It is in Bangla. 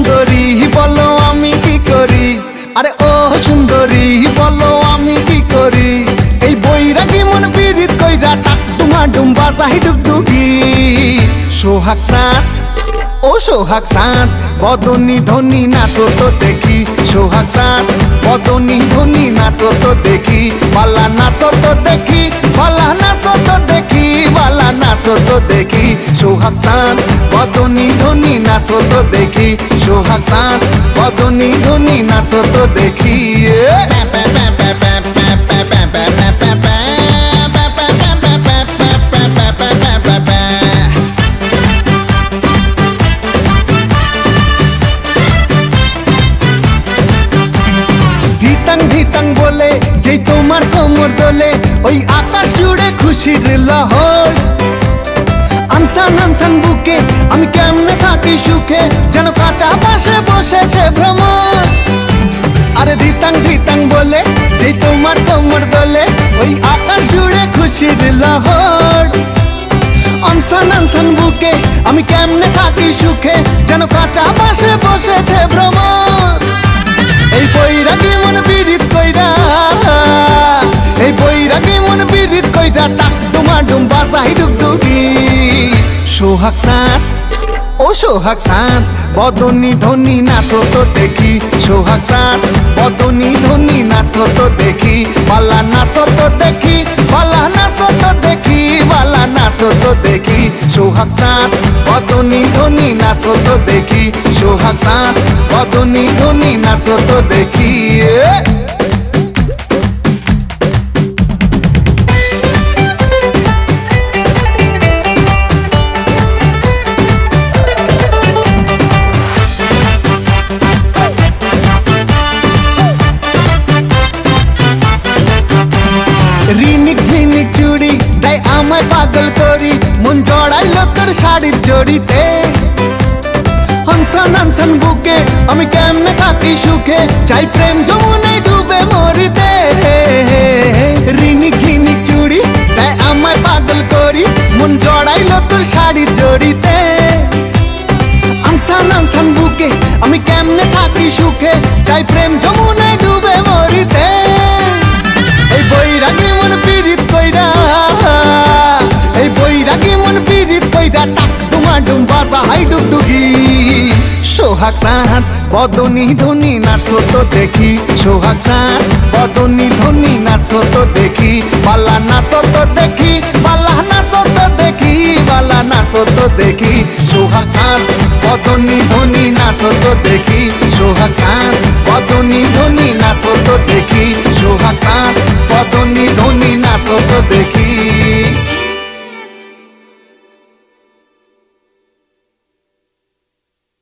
সুন্দরী বলো আমি কি করি, আরে ও সুন্দরী বলো আমি কি করি। এই বৈরাগী মন পীড়িত কইরা টাক ডুমা ডুম বাজাই ডুগডুগি। সোহাগ চাঁদ ও সোহাগ চাঁদ বদনী ধনী নাচো তো দেখি। সোহাগ চাঁদ বদনী ধনী নাচো তো দেখি। বালা নাচো তো দেখি, বালা নাচো তো দেখি, বালা নাচো তো দেখি। সোহাগ চাঁদ বদনী ধনী নাচো তো দেখি। সোহাগ চাঁদ বদনী ধনী নাচো তো দেখি। ধিতাং ধিতাং বলে যেই তোমার কোমর দোলে, ওই আকাশ জুড়ে খুশির লহর। আনসান আনসান বুকে আমি কেমনে থাকি সুখে, যেন কাঁচা পাশে বসেছে ভ্রমর। আরে ধিতাং ধিতাং বলে যেই তোমার কোমর দোলে, ওই আকাশ জুড়ে খুশির লহর। আনসান আনসান বুকে আমি কেমনে থাকি সুখে, যেন কাঁচা পাশে বসেছে ভ্রমর। এই বৈরাগী মন পীড়িত কইরা, এই বৈরাগী মন পীড়িত কইরা টাক ডুমা ডুম বাজাই ডুগডুগি। সোহাগ চাঁদ ও সোহাগ চাঁদ বদনী ধনী নাচো তো দেখি। সোহাগ চাঁদ বদনী ধনী নাচো তো দেখি। বালা নাচো তো দেখি, বালা নাচো তো দেখি, বালা নাচো তো দেখি। সোহাগ চাঁদ বদনী ধনী নাচো তো দেখি। সোহাগ চাঁদ বদনী ধনী নাচো তো দেখি। রিনিক ঝিনিক চুড়ি তাই আমায় পাগল করি, মন জড়াইলো তোর শাড়ির জড়িতে। হানসান হানসান বুকে আমি কেমনে থাকি সুখে, চাই প্রেম যমুনায় ডুবে মরিতে। রিনিক ঝিনিক চুড়ি তাই আমায় পাগল করি, মন জড়াইলো তোর শাড়ির জড়িতে। আনসান আনসান বুকে আমি কেমনে থাকি সুখে, চাই প্রেম যমুনায় ডুবে মরিতে। এই বৈরাগী মন পীড়িত কইরা, এই বৈরাগী মন পীড়িত কইরা টাক ডুমা ডুম বাজাই ডুগডুগি। সোহাগ চাঁদ বদনী ধনী নাচো তো দেখি। সোহাগ চাঁদ বদনী ধনী নাচো তো দেখি। বালা নাচো তো দেখি, বালা নাচো তো দেখি, বালা নাচো তো দেখি। সোহাগ চাঁদ বদনী ধনী নাচো তো দেখি। সোহাগ চাঁদ বদনী ধনী নাচো তো দেখি। সোহাগ চাঁদ